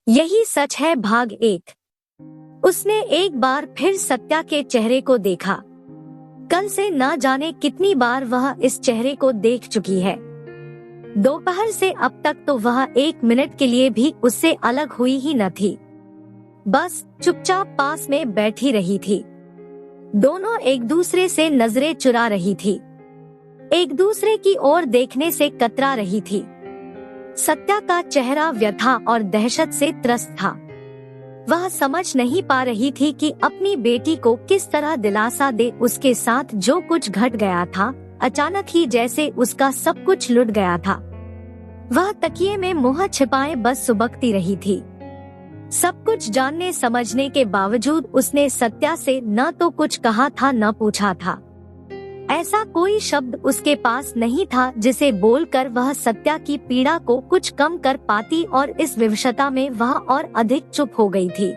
यही सच है भाग 1। उसने एक बार फिर सत्या के चेहरे को देखा। कल से न जाने कितनी बार वह इस चेहरे को देख चुकी है। दोपहर से अब तक तो वह 1 मिनट के लिए भी उससे अलग हुई ही न थी। बस चुपचाप पास में बैठी रही थी। दोनों एक दूसरे से नजरें चुरा रही थी, एक दूसरे की ओर देखने से कतरा रही थी। सत्या का चेहरा व्यथा और दहशत से त्रस्त था। वह समझ नहीं पा रही थी कि अपनी बेटी को किस तरह दिलासा दे। उसके साथ जो कुछ घट गया था, अचानक ही जैसे उसका सब कुछ लुट गया था। वह तकिए में मुंह छिपाए बस सुबकती रही थी। सब कुछ जानने समझने के बावजूद उसने सत्या से न तो कुछ कहा था न पूछा था। ऐसा कोई शब्द उसके पास नहीं था जिसे बोलकर वह सत्या की पीड़ा को कुछ कम कर पाती, और इस विवशता में वह और अधिक चुप हो गई थी।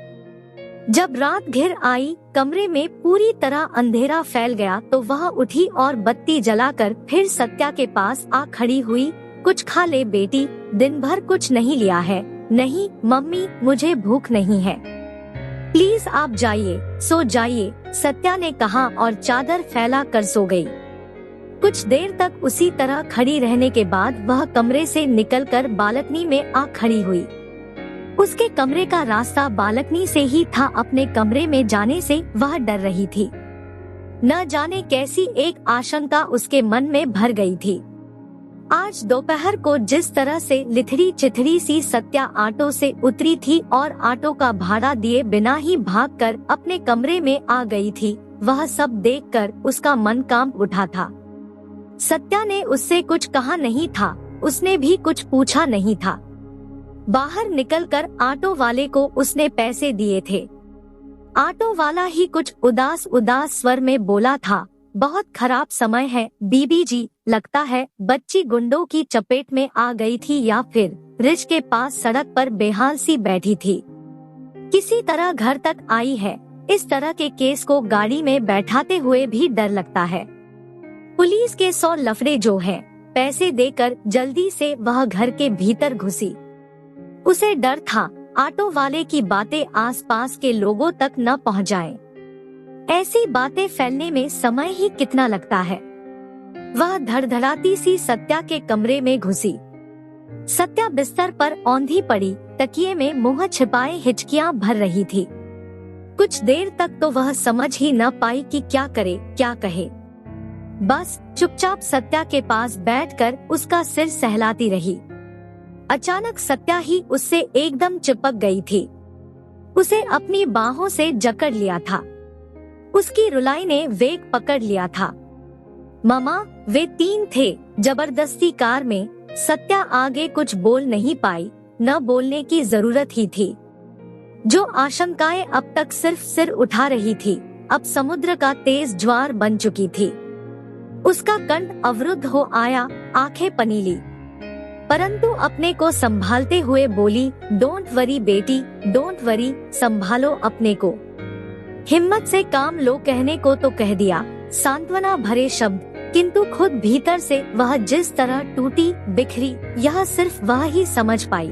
जब रात घिर आई, कमरे में पूरी तरह अंधेरा फैल गया तो वह उठी और बत्ती जलाकर फिर सत्या के पास आ खड़ी हुई। कुछ खा ले बेटी, दिन भर कुछ नहीं लिया है। नहीं मम्मी, मुझे भूख नहीं है, प्लीज आप जाइए, सो जाइए, सत्या ने कहा और चादर फैला कर सो गई। कुछ देर तक उसी तरह खड़ी रहने के बाद वह कमरे से निकलकर बालकनी में आ खड़ी हुई। उसके कमरे का रास्ता बालकनी से ही था। अपने कमरे में जाने से वह डर रही थी। न जाने कैसी एक आशंका उसके मन में भर गई थी। आज दोपहर को जिस तरह से लिथड़ी चिथड़ी सी सत्या ऑटो से उतरी थी और ऑटो का भाड़ा दिए बिना ही भागकर अपने कमरे में आ गई थी, वह सब देखकर उसका मन कांप उठा था। सत्या ने उससे कुछ कहा नहीं था, उसने भी कुछ पूछा नहीं था। बाहर निकलकर ऑटो वाले को उसने पैसे दिए थे। ऑटो वाला ही कुछ उदास उदास स्वर में बोला था, बहुत खराब समय है बीबी जी, लगता है बच्ची गुंडों की चपेट में आ गई थी या फिर रिज के पास सड़क पर बेहाल सी बैठी थी, किसी तरह घर तक आई है। इस तरह के केस को गाड़ी में बैठाते हुए भी डर लगता है। पुलिस के 100 लफड़े जो हैं, पैसे देकर जल्दी से वह घर के भीतर घुसी। उसे डर था ऑटो वाले की बातें आसपास के लोगों तक न पहुंच जाएं। ऐसी बातें फैलने में समय ही कितना लगता है। वह धड़धड़ाती सी सत्या के कमरे में घुसी। सत्या बिस्तर पर औंधी पड़ी, तकिए में मुंह छिपाए हिचकियां भर रही थी। कुछ देर तक तो वह समझ ही न पाई कि क्या करे क्या कहे। बस चुपचाप सत्या के पास बैठकर उसका सिर सहलाती रही। अचानक सत्या ही उससे एकदम चिपक गई थी। उसे अपनी बाहों से जकड़ लिया था। उसकी रुलाई ने वेग पकड़ लिया था। मामा, वे 3 थे जबरदस्ती कार में। सत्या आगे कुछ बोल नहीं पाई, न बोलने की जरूरत ही थी। जो आशंकाएं अब तक सिर्फ सिर उठा रही थी, अब समुद्र का तेज ज्वार बन चुकी थी। उसका कंठ अवरुद्ध हो आया, आंखें पनीली, परंतु अपने को संभालते हुए बोली, डोंट वरी बेटी, डोंट वरी, संभालो अपने को, हिम्मत से काम लो। कहने को तो कह दिया सांत्वना भरे शब्द, किंतु खुद भीतर से वह जिस तरह टूटी बिखरी, यह सिर्फ वह ही समझ पाई।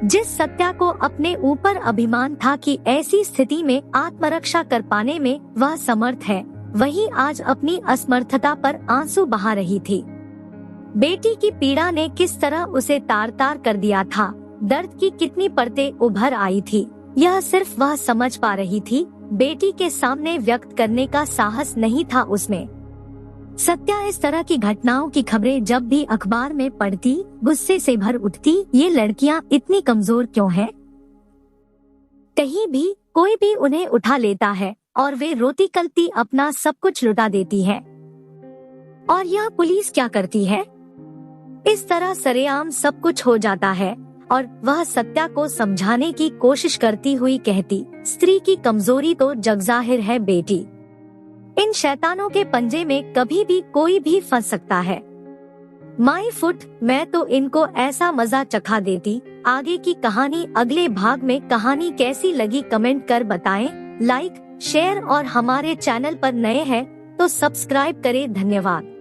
जिस सत्या को अपने ऊपर अभिमान था कि ऐसी स्थिति में आत्मरक्षा कर पाने में वह समर्थ है, वही आज अपनी असमर्थता पर आंसू बहा रही थी। बेटी की पीड़ा ने किस तरह उसे तार तार कर दिया था, दर्द की कितनी परतें उभर आई थी, यह सिर्फ वह समझ पा रही थी। बेटी के सामने व्यक्त करने का साहस नहीं था उसमें। सत्या इस तरह की घटनाओं की खबरें जब भी अखबार में पढ़ती, गुस्से से भर उठती। ये लड़कियां इतनी कमजोर क्यों हैं? कहीं भी कोई भी उन्हें उठा लेता है और वे रोती कलती अपना सब कुछ लुटा देती है। और यह पुलिस क्या करती है? इस तरह सरेआम सब कुछ हो जाता है और वह सत्या को समझाने की कोशिश करती हुई कहती, स्त्री की कमजोरी तो जगजाहिर है बेटी। इन शैतानों के पंजे में कभी भी कोई भी फंस सकता है। माई फुट, मैं तो इनको ऐसा मजा चखा देती। आगे की कहानी अगले भाग में। कहानी कैसी लगी कमेंट कर बताएं। लाइक, शेयर और हमारे चैनल पर नए हैं तो सब्सक्राइब करें। धन्यवाद।